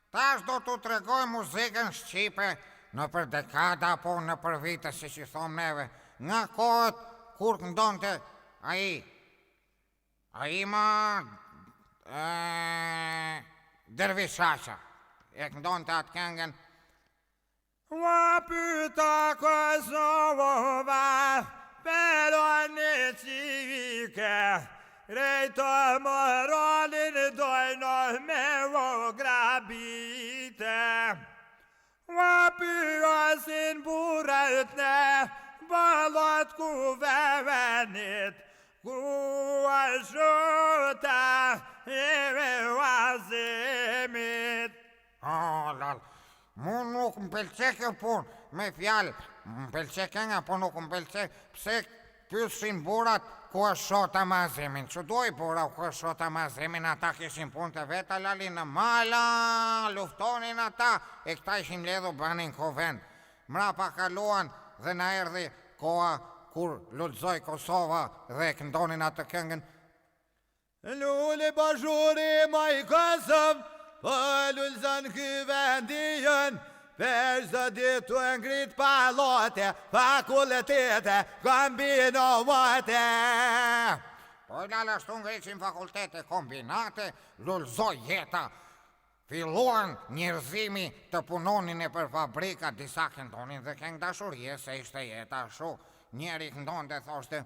Tash do t'u tregoj muzikën shqipe në për dekada apo në për vite, si që thom neve, nga kohët kur këndonte ai ma Dervishaqa, e këndonte atë këngën. Ua pyta Kosova, pero një qike, rejto moralin dojno me vo grabite. Ua pyasin burët ne, balot ku vevenit, ku ashuta e me vazimit. Mu nuk më pëlqeke pun, me fjalë, më pëlqeke nga, po nuk më pëlqeke, pse pyesin burat ku është shota mazimin, që doj bura ku është shota mazimin, ata kishin pun të veta lali në mala, luftonin ata, e këta ishin ledhu banin koven. Mrapa kaluan dhe na erdhi koha kur lullzoj Kosova dhe këndonin atë këngën. Lulli bashuri ma i Kosov, po lullzon ky vendijen, për zë ditu e ngrit palote, fakultete, kombinote. Po lala shtu ngriqin fakultete, kombinate, lullzoj jeta. Filluan njerëzimi të punonin e për fabrika, disa këndonin dhe këngë dashurie, se ishte jeta shu. Njeri këndon dhe thoshte,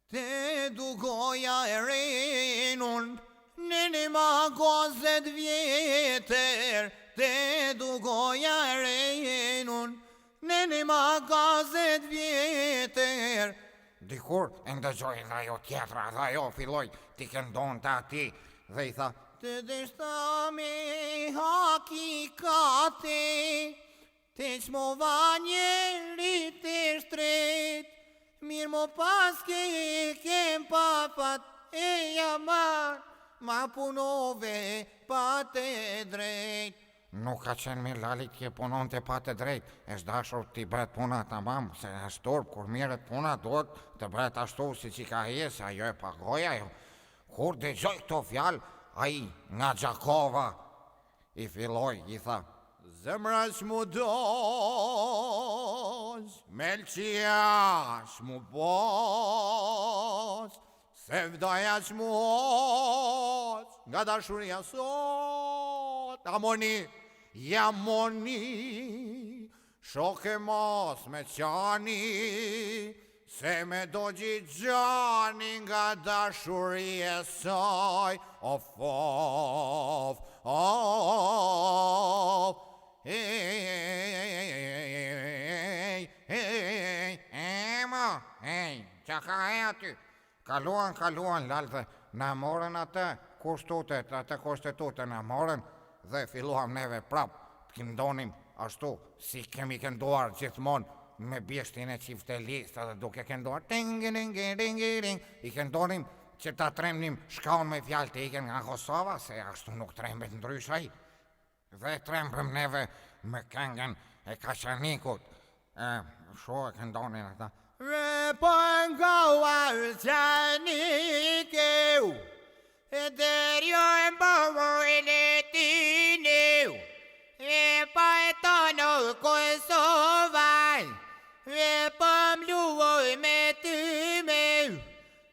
te dugoja e rinun, në një magazet vjetër, te dugoja e rinun, në një magazet vjetër. Dikur e ndëgjoj dhe ajo tjetra, dhe ajo filloj t'i këndon të ati, dhe i tha, të deshta me hakikate, te qmova njerit e shtret, mirë mo paske kem papat e jamar, ma punove pa të drejt. Nuk ka qenë mirë lali t'je punon të pa të drejt, e shdashur t'i bret puna të mam, se e shtorp kur miret puna duhet të bret ashtu si që ka je, se ajo e pagoja jo. Kur dëgjoj këto fjalë, ai nga Gjakova i filloj, i tha, zemra s'mu doz, melqia s'mu boz, se vdaja s'mu hoz, nga dashuria sot, amoni, jamoni, shoke mos me qani, se me do gjani nga dashuria saj, of, ma, qa ka e aty? Kaluan lalë dhe na morën atë kushtutet, atë konstitutën na morën dhe filluam neve prap të këndonim ashtu si kemi kënduar gjithmonë me bjeshtin e qiftelista dhe duke kënduar ting-ring, i këndonim që ta tremnim shkaun me fjalë të iken nga Kosova, se ashtu nuk trembet ndryshaj. Dhe trembëm neve me këngën e Kaçanikut, shu e këndonin ata. Repon nga Kaçaniku, e dërjo e mbovo e letinu, e pa e tono Kosova, e pa mluoj me ty meu,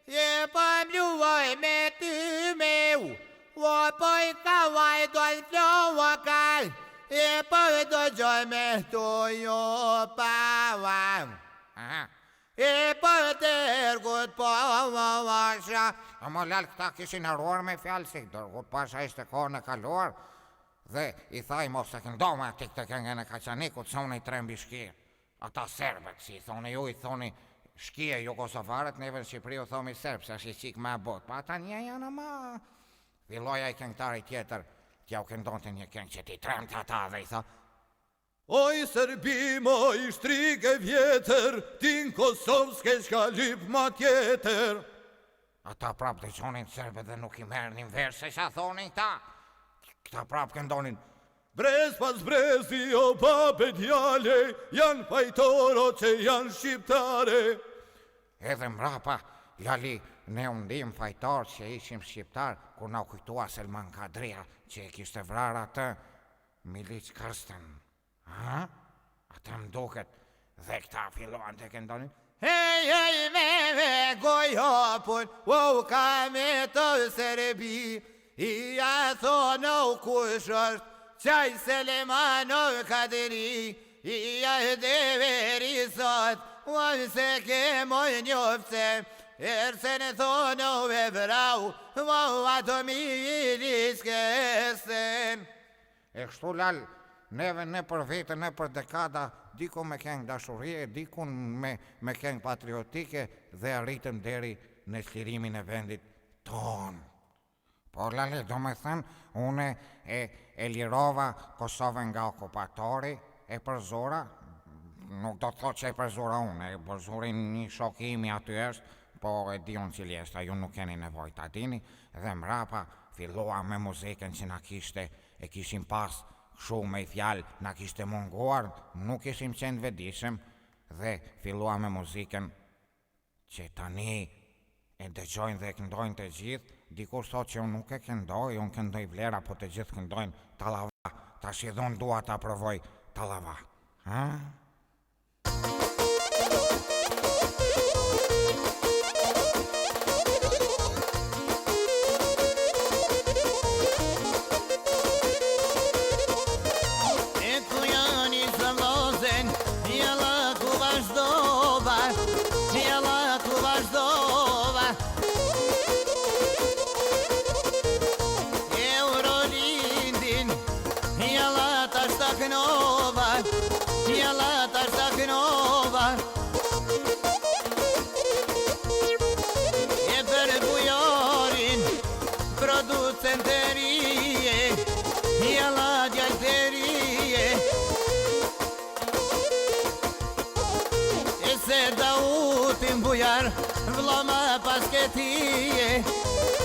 e pa mluoj me ty meu, o pa i kavaj do të flowakal, e pa e do gjoj me tojo pavam. E për të Dërgut Pasha. A më lalë këta kishin haruar me fjalë si Dërgut Pasha ishte kohë në kaluar dhe i thaj mos e këndome ati këtë këngën e Kaçanikut, se unë i trembi shkije. Ata serbet, si i thoni ju, i thoni shkije Jugosovarët, neve në Shqipëri u thomi serb, se është i qikë me bot. Pa ata një janë ma. Filloja i këngëtari tjetër, t'ja u këndonte një këngë që ti tremte ata dhe i tha, oj Serbi mo i shtrike vjetër, tin Kosovske shka lyp ma tjetër. Ata prap të qonin serbe dhe nuk i mernin verë se sa thonin ta. Këta prap këndonin, brez pas brezi o babe djale, janë pajtoro që janë shqiptare. Edhe mrapa, lali ne undim fajtar që ishim shqiptar, kur na kujtua Selman Kadria që e kishte vrar atë Milic Krsten. Ha? Atë më duket dhe këta filluan të këndonin. Hej, me gojopun, u ka me të Serbi, i a thonë u kush është, qaj Selman Kadri, i a deveri sot, u se ke moj njofce, erse në thonë u e vrau, u ato Milic Krsten. E kështu lal, neve ne për vete, ne për dekada, diku me këngë dashurie, diku me këngë patriotike dhe arritëm deri në çlirimin e vendit ton. Por lale, do me thënë, une e lirova Kosovën nga okupatori, e përzora, nuk do të thot që e përzora unë, e përzorin një shok imi aty është, po e di unë cili është, ju nuk keni nevoj ta dini, dhe mrapa fillua me muzikën që na kishte, e kishim pas shumë me i fjalë, na kishte munguar, nuk ishim qenë vedishëm, dhe fillua me muzikën që tani e dëgjojnë dhe këndojnë të gjithë, dikur thot që unë nuk e këndoj, unë këndoj vlera, po të gjithë këndojnë Tallava, tash edhe unë dua ta provoj Tallava. Ha? Vloma pasketije,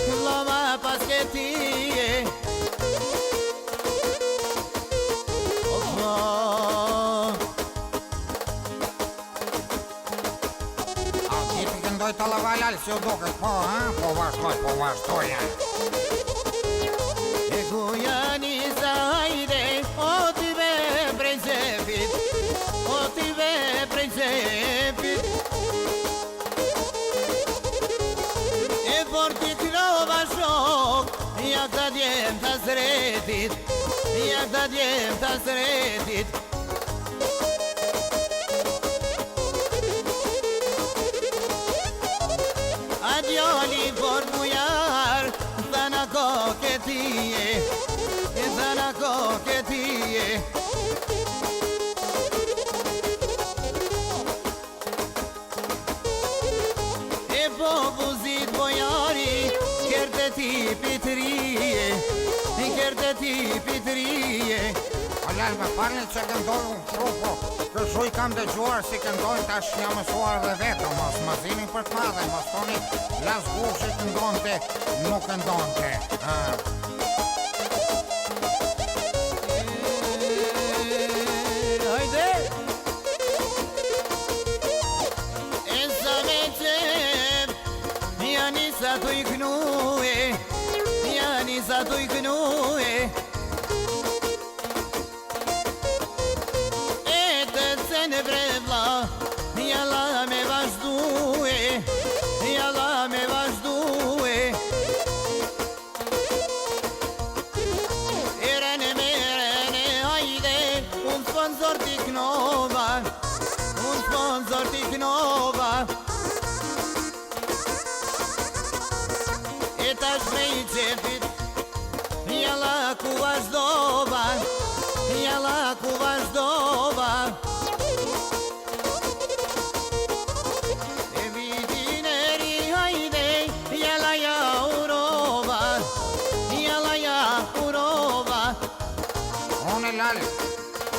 vloma pasketije. A ti të këndoj Tallava lal si u duket, po, ha? Po vazhdoja. E Gujani Zajde, o ti be prej Zepit, o ti be prej Zepit. Ja të djem të sretit, ja të djem të sretit. A djali por mujar, dhe në koketije, dhe në koketije. E po buzit bojari, kërte ti pitrije, kërte ti pitrije. O lal, me falni që këndoj unë kështu, po kështu i kam dëgjuar si këndojnë, tash jam mësuar dhe vetë, mos më zini për të madhe, mos toni las gushi këndonte, nuk këndonte. Hajde! E sa me qep, janë i sa të i knue, janë i sa të i knue. E të cene brevla, jalla me vazhdue, jalla me vazhdue. Erene me erene, hajde, unë sponsor t'i knova, unë sponsor t'i knova. E tash me i qepit, jalla ku vazhdova, jalla ku vazhdova. E vitin e ri hajde, jalla ja urova, jalla ja urova. Unë lal,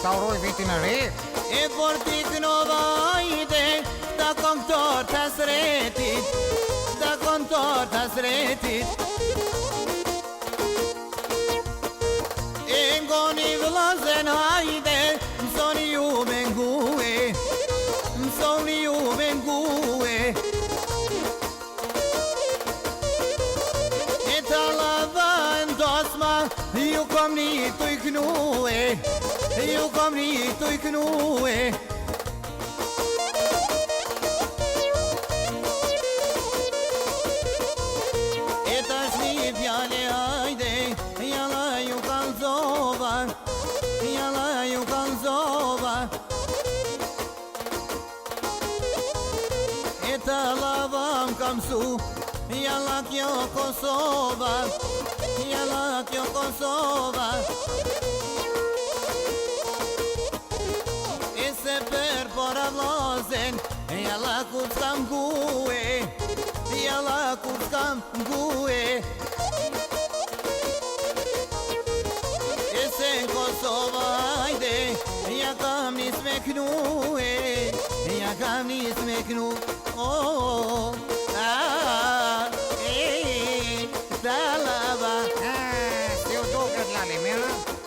ta uroj vitin e ri. E por t'i knova hajde, ta kontor të sretit, ta kontor të sretit. E ngoni vëllazen hajde, mësoni ju me ngue, mësoni ju me ngue. ju kom një të i knue, ju kom një të i knue. E tash një fjale hajde, jalla ju kalzova, jalla ju kalzova. E të lavam kam su, jalla kjo Kosova, jalla kjo Kosova. E se për para vlazen, jalla kur s'kam gue, jalla kur s'kam gue. E se në Kosova hajde, ja kam nis me knue, ja kam nis me knu. Oh, Si u duket, Lali, mirë?